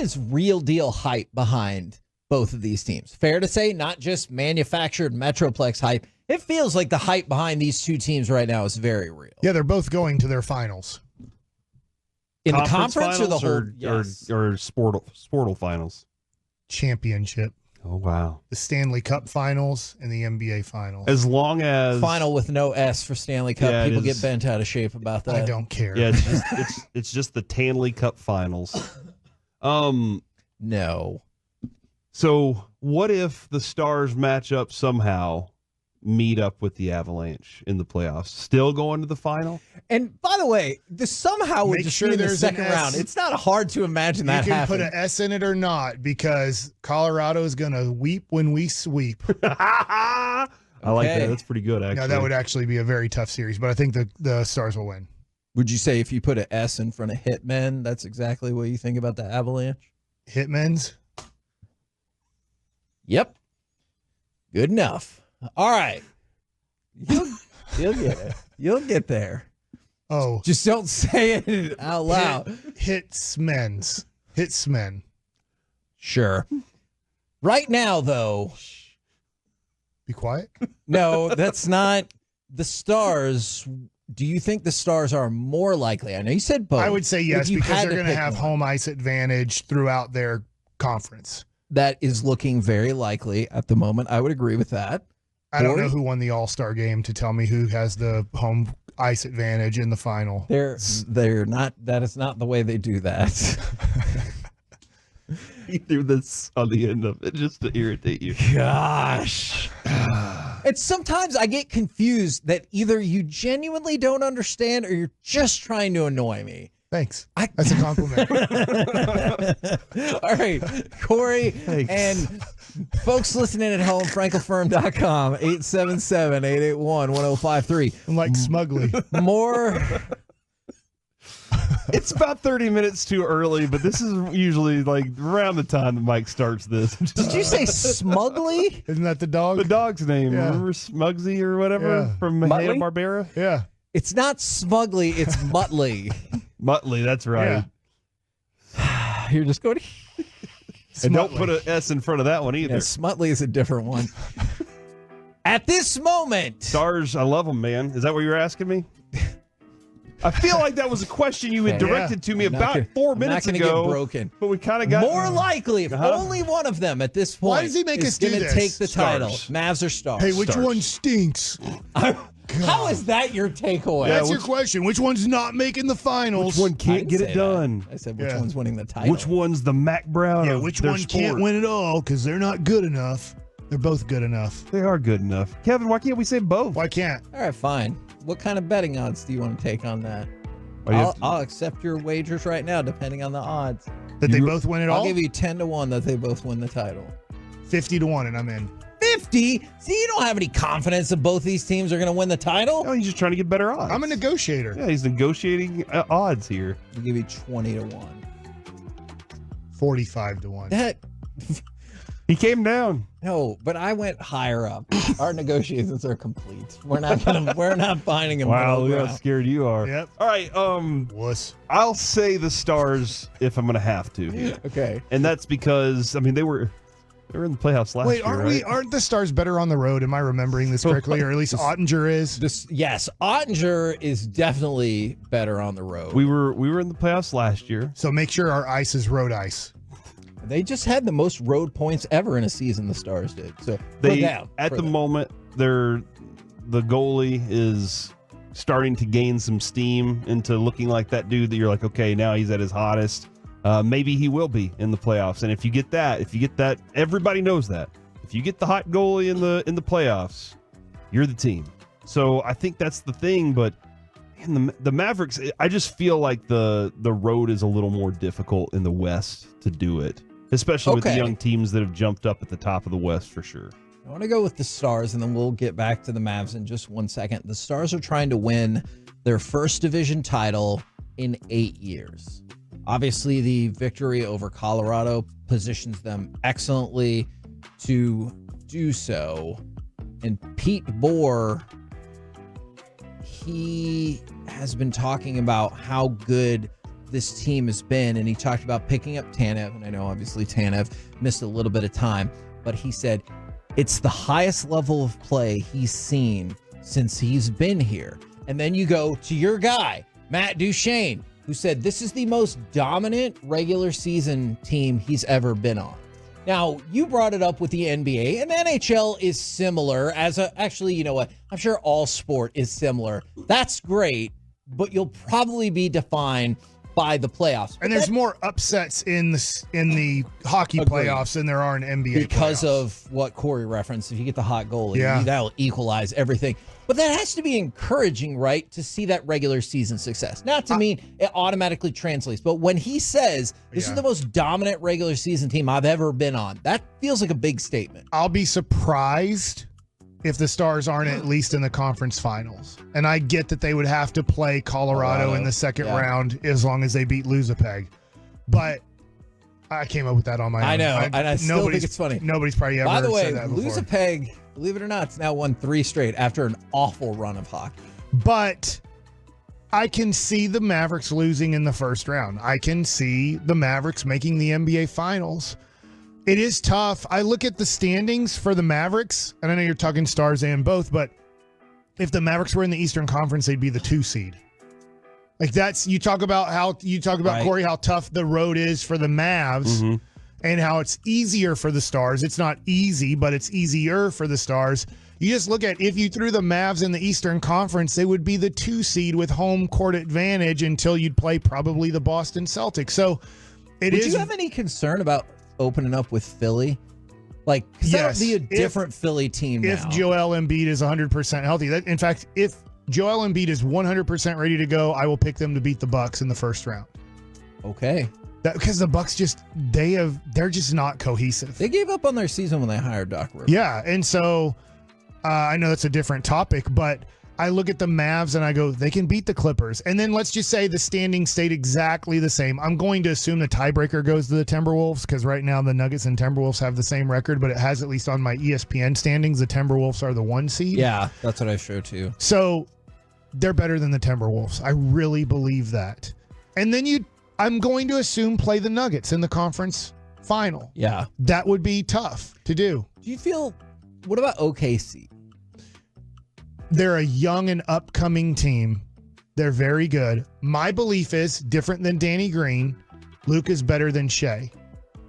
is real deal hype behind both of these teams? Fair to say, not just manufactured Metroplex hype. It feels like the hype behind these two teams right now is very real. Yeah, they're both going to their finals. In the conference or the whole? Or Sportle finals? Championship. Oh, wow. The Stanley Cup finals and the NBA finals. As long as... Final with no S for Stanley Cup. People get bent out of shape about that. I don't care. Yeah, it's just the Tanley Cup finals. No. So what if the Stars match up somehow, meet up with the Avalanche in the playoffs, still going to the final? And by the way, this somehow would just be in the second round. It's not hard to imagine that happening. You can put an S in it or not, because Colorado is going to weep when we sweep. I like that. That's pretty good, actually. Yeah, that would actually be a very tough series, but I think the Stars will win. Would you say if you put an S in front of Hitmen, that's exactly what you think about the Avalanche? Hitmen's? Yep. Good enough. All right. You'll get it. You'll get there. Oh. Just don't say it out loud. Hitsmen's. Sure. Right now, though. Be quiet. No, that's not the Stars. Do you think the Stars are more likely? I know you said both. I would say yes, because they're going to have home ice advantage throughout their conference. That is looking very likely at the moment. I would agree with that. I don't know who won the All-Star game to tell me who has the home ice advantage in the final. They're not. That is not the way they do that. You threw this on the end of it just to irritate you. Gosh. And sometimes I get confused that either you genuinely don't understand or you're just trying to annoy me. Thanks. That's a compliment. All right, Corey. Thanks. And folks listening at home, frankelfirm.com, 877-881-1053. I'm like Smugly. More. It's about 30 minutes too early, but this is usually like around the time the mic starts this. Did you say Smugly? Isn't that the dog? The dog's name. Yeah. Remember Smugsy or whatever from Muttley? Hanna-Barbera? Yeah. It's not Smugly, it's Muttley. Muttley, that's right. Yeah. You're just going to... And don't put an S in front of that one either. Yeah, Smutley is a different one. At this moment... Stars, I love them, man. Is that what you were asking me? I feel like that was a question you had directed to me about 4 minutes ago. Not going to get broken. But we kind of got... More likely, if only one of them at this point. Why does he make us do this? Is going to take the title. Mavs or Stars? Hey, which one stinks? How is that your takeaway? That's your question. Which one's not making the finals? Which one can't get it done? I said, which one's winning the title? Which one's the Mac Brown of which their one sport? can't win it all because they're not good enough? They're both good enough. They are good enough. Kevin, why can't we say both? Why can't? All right, fine. What kind of betting odds do you want to take on that? I'll accept your wagers right now, depending on the odds. That they both win it all? I'll give you 10-1 that they both win the title. 50-1, and I'm in. 50? See, you don't have any confidence that both these teams are going to win the title? No, he's just trying to get better odds. I'm a negotiator. Yeah, he's negotiating odds here. I'll give you 20-1. 45-1. That... He came down. No, but I went higher up. Our negotiations are complete. We're not finding him. Wow, look how scared you are. Yep. All right, Wuss. I'll say the Stars if I'm gonna have to here. Okay. And that's because they were in the playoffs last year. Wait, aren't the Stars better on the road? Am I remembering this correctly? Or at least Ottinger is? Yes, Ottinger is definitely better on the road. We were in the playoffs last year. So make sure our ice is road ice. They just had the most road points ever in a season, the Stars did. So at the moment, the goalie is starting to gain some steam into looking like that dude that you're like, okay, now he's at his hottest. Maybe he will be in the playoffs. And if you get that, everybody knows that. If you get the hot goalie in the playoffs, you're the team. So I think that's the thing. But man, the Mavericks, I just feel like the road is a little more difficult in the West to do it. Especially with the young teams that have jumped up at the top of the West for sure. I want to go with the Stars, and then we'll get back to the Mavs in just 1 second. The Stars are trying to win their first division title in 8 years. Obviously, the victory over Colorado positions them excellently to do so. And Pete Bohr, he has been talking about how good this team has been, and he talked about picking up Tanev, and I know obviously Tanev missed a little bit of time, but he said it's the highest level of play he's seen since he's been here. And then you go to your guy, Matt Duchene, who said this is the most dominant regular season team he's ever been on. Now, you brought it up with the NBA, and the NHL is similar actually, you know what? I'm sure all sport is similar. That's great, but you'll probably be defined by the playoffs. And there's more upsets in the hockey playoffs than there are in NBA because playoffs. of what Corey referenced. If you get the hot goalie, that'll equalize everything. But that has to be encouraging, right, to see that regular season success. Not to mean it automatically translates, but when he says this is the most dominant regular season team I've ever been on, that feels like a big statement. I'll be surprised if the Stars aren't at least in the conference finals. And I get that they would have to play Colorado in the second round as long as they beat Luzapeg. But I came up with that on my own. I know, and I still think it's funny. Nobody's probably ever said that before. By the way, Luzapeg, believe it or not, it's now won 3 straight after an awful run of hockey. But I can see the Mavericks losing in the first round. I can see the Mavericks making the NBA Finals. It is tough. I look at the standings for the Mavericks, and I know you're talking Stars and both, but if the Mavericks were in the Eastern Conference, they'd be the 2 seed. Like you talk about Corey, how tough the road is for the Mavs and how it's easier for the Stars. It's not easy, but it's easier for the Stars. You just look at if you threw the Mavs in the Eastern Conference, they would be the 2 seed with home court advantage until you'd play probably the Boston Celtics. So would you have any concern about opening up with Philly? Like, because that would be a different Philly team now. If Joel Embiid is 100% healthy. In fact, if Joel Embiid is 100% ready to go, I will pick them to beat the Bucks in the first round. Okay. Because the Bucks they're just not cohesive. They gave up on their season when they hired Doc Rivers. Yeah, and so I know that's a different topic, but I look at the Mavs and I go, they can beat the Clippers. And then let's just say the standings stayed exactly the same. I'm going to assume the tiebreaker goes to the Timberwolves because right now the Nuggets and Timberwolves have the same record, but it has, at least on my ESPN standings, the Timberwolves are the 1 seed. Yeah, that's what I show too. So they're better than the Timberwolves. I really believe that. And then I'm going to assume play the Nuggets in the conference final. Yeah. That would be tough to do. What about OKC? They're a young and upcoming team. They're very good. My belief is different than Danny Green. Luke is better than Shea.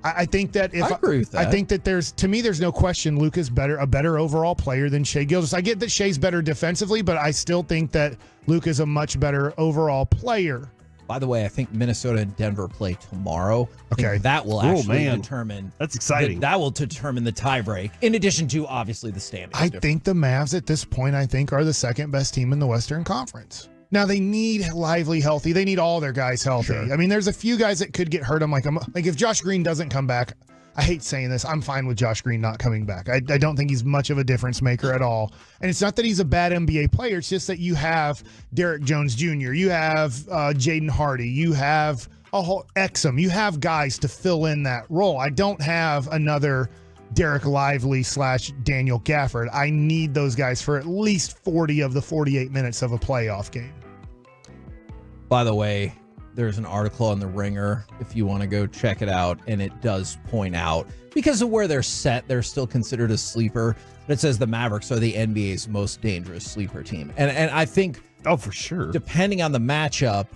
I think that I agree with that. I think that there's no question Luke is a better overall player than Shea Gilgeous. I get that Shea's better defensively, but I still think that Luke is a much better overall player. By the way, I think Minnesota and Denver play tomorrow. Okay. That will actually determine. That's exciting. That will determine the tiebreak, in addition to, obviously, the standings. I think the Mavs at this point, are the second best team in the Western Conference. Now, they need Lively healthy. They need all their guys healthy. Sure. I mean, there's a few guys that could get hurt. I'm like, if Josh Green doesn't come back, I hate saying this, I'm fine with Josh Green not coming back. I don't think he's much of a difference maker at all. And it's not that he's a bad NBA player. It's just that you have Derek Jones Jr., you have Jaden Hardy, you have a whole Exum. You have guys to fill in that role. I don't have another Derek Lively / Daniel Gafford. I need those guys for at least 40 of the 48 minutes of a playoff game. By the way, there's an article on The Ringer if you want to go check it out, and it does point out, because of where they're set, they're still considered a sleeper, but it says the Mavericks are the NBA's most dangerous sleeper team. And I think, for sure, depending on the matchup,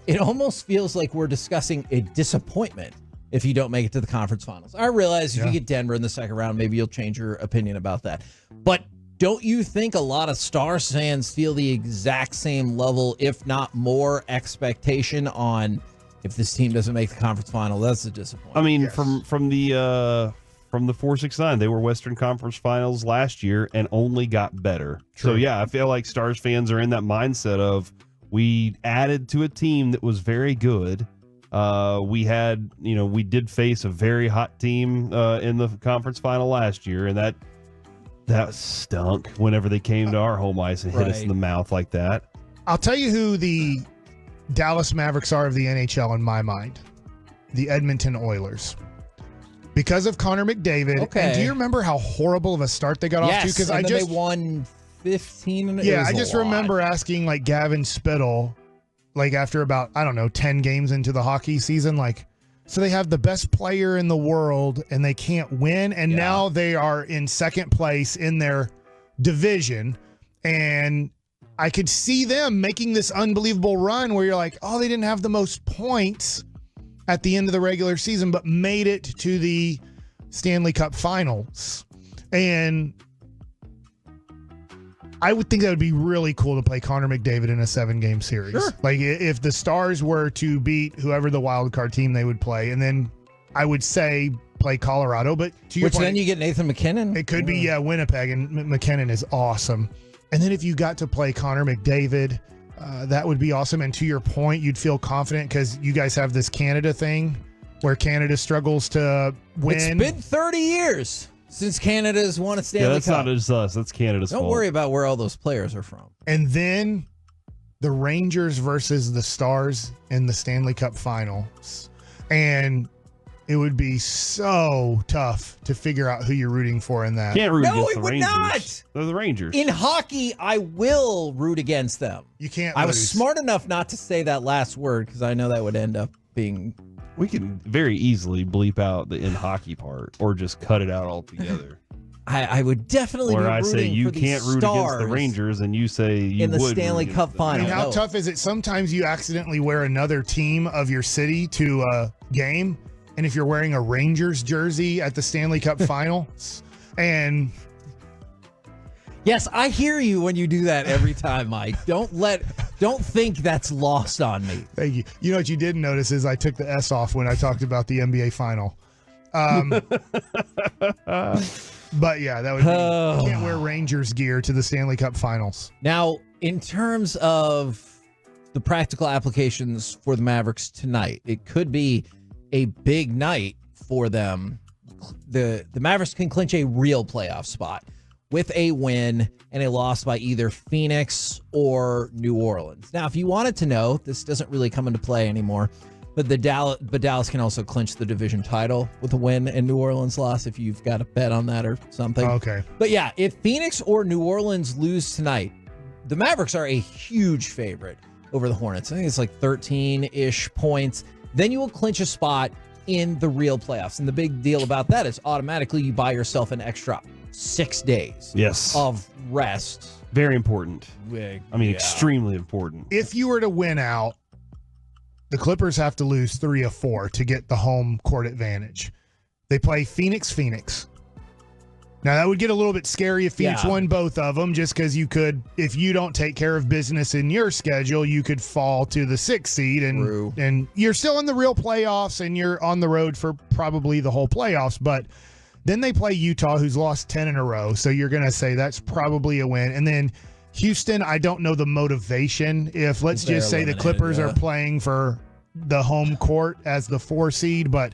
it almost feels like we're discussing a disappointment if you don't make it to the conference finals. I realize if you get Denver in the second round, maybe you'll change your opinion about that. But don't you think a lot of Stars fans feel the exact same level, if not more, expectation on if this team doesn't make the conference final? That's a disappointment. I mean, from the 469, they were Western Conference Finals last year and only got better. True. So yeah, I feel like Stars fans are in that mindset of we added to a team that was very good. We did face a very hot team in the conference final last year, and that stunk whenever they came to our home ice and hit us in the mouth like that. I'll tell you who the Dallas Mavericks are of the NHL in my mind. The Edmonton Oilers. Because of Connor McDavid. Okay. And do you remember how horrible of a start they got off to? Because they won 15. I just remember asking Gavin Spittle, like after about, I don't know, 10 games into the hockey season, like, so they have the best player in the world and they can't win. And now they are in second place in their division. And I could see them making this unbelievable run where you're like, oh, they didn't have the most points at the end of the regular season, but made it to the Stanley Cup Finals. And I would think that would be really cool to play Connor McDavid in a 7-game series. Sure. Like if the Stars were to beat whoever the wild card team they would play, and then I would say play Colorado, but to your point, then you get Nathan McKinnon. it could be Winnipeg, and McKinnon is awesome. And then if you got to play Connor McDavid, that would be awesome. And to your point, you'd feel confident because you guys have this Canada thing where Canada struggles to win. It's been 30 years since Canada's won a Stanley that's Cup. not just us. That's Canada's fault. Don't worry about where all those players are from. And then the Rangers versus the Stars in the Stanley Cup Finals. And it would be so tough to figure out who you're rooting for in that. Can't root No, against it the would Rangers. not. They're the Rangers. In hockey, I will root against them. You can't I lose. was smart enough not to say that last word because I know that would end up being. We can very easily bleep out the in hockey part or just cut it out altogether. I would definitely Or be I rooting say you for the can't root against the Stars Rangers, and you say you in the would Stanley root Cup against them. I final. mean, how No. tough is it? Sometimes you accidentally wear another team of your city to a game. And if you're wearing a Rangers jersey at the Stanley Cup Finals, and Yes, I hear you when you do that every time, Mike. Don't think that's lost on me. thank you. You know what you didn't notice is I took the S off when I talked about the NBA final. But yeah, that would be, you can't wear Rangers gear to the Stanley Cup Finals. Now, in terms of the practical applications for the Mavericks tonight, it could be a big night for them. The Mavericks can clinch a real playoff spot with a win and a loss by either Phoenix or New Orleans. Now, if you wanted to know, this doesn't really come into play anymore, but Dallas can also clinch the division title with a win and New Orleans loss if you've got a bet on that or something. Okay. But yeah, if Phoenix or New Orleans lose tonight, the Mavericks are a huge favorite over the Hornets. I think it's like 13-ish points. Then you will clinch a spot in the real playoffs. And the big deal about that is automatically you buy yourself an extra 6 days Yes. of rest. Very important. Yeah. Extremely important. If you were to win out, the Clippers have to lose 3 of 4 to get the home court advantage. They play Phoenix. Now, that would get a little bit scary if Phoenix won both of them, just because you could, if you don't take care of business in your schedule, you could fall to the 6th seed, and you're still in the real playoffs, and you're on the road for probably the whole playoffs. But then they play Utah, who's lost 10 in a row, so you're going to say that's probably a win. And then Houston, I don't know the motivation. If, let's just say the Clippers are playing for the home court as the 4 seed, but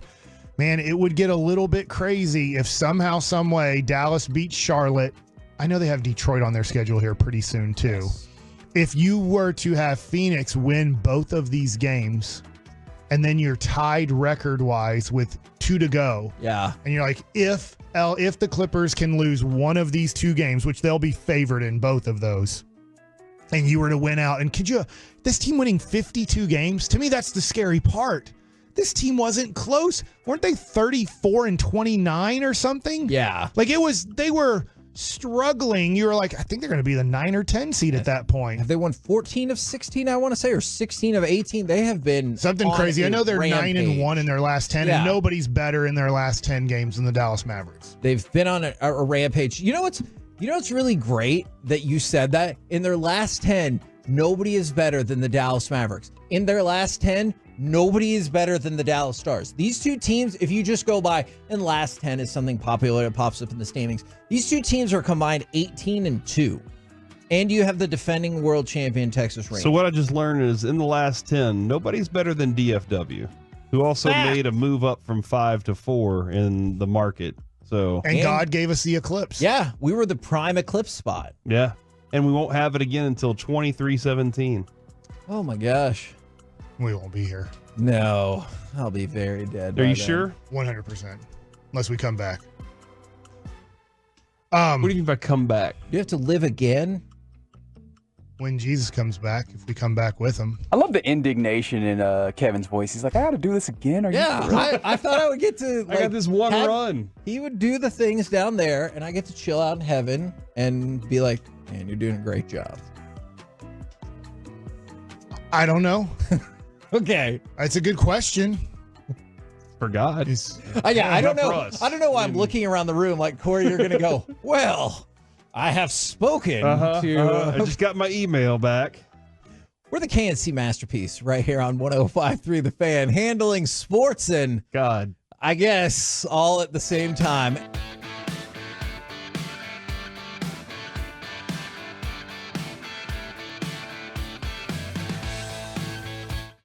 man, it would get a little bit crazy if somehow, some way, Dallas beats Charlotte. I know they have Detroit on their schedule here pretty soon, too. Yes. If you were to have Phoenix win both of these games, and then you're tied record-wise with 2 to go. Yeah. And you're like, if the Clippers can lose one of these 2 games, which they'll be favored in both of those, and you were to win out, and this team winning 52 games, to me, that's the scary part. This team wasn't close. Weren't they 34-29 or something? Yeah. Like they were struggling. You were like, I think they're going to be the 9 or 10 seed at that point. Have they won 14 of 16, I want to say, or 16 of 18? They have been something crazy. I know they're rampage. 9-1 in their last 10, and nobody's better in their last 10 games than the Dallas Mavericks. They've been on a rampage. You know what's really great that you said that? In their last 10, nobody is better than the Dallas Mavericks. In their last 10, nobody is better than the Dallas Stars. These 2 teams, if you just go by, and last 10 is something popular that pops up in the standings, these 2 teams are combined 18-2. And you have the defending world champion Texas Rangers. So what I just learned is in the last 10, nobody's better than DFW, who also made a move up from 5 to 4 in the market. And God gave us the eclipse. Yeah, we were the prime eclipse spot. Yeah, and we won't have it again until 23-17. Oh my gosh. We won't be here. No, I'll be very dead. Are you sure? 100%. Unless we come back. What do you mean by come back? You have to live again? when Jesus comes back, if we come back with him. I love the indignation in Kevin's voice. He's like, I got to do this again? Are you for real? I thought I would get to. I got this one run. He would do the things down there, and I get to chill out in heaven and be like, man, you're doing a great job. I don't know. Okay. That's a good question. For God. I don't not for know. us. I don't know why I'm looking around the room like, Corey, you're going to go, well, I have spoken to. I just got my email back. We're the KNC Masterpiece right here on 105.3 The Fan, handling sports and God. I guess all at the same time.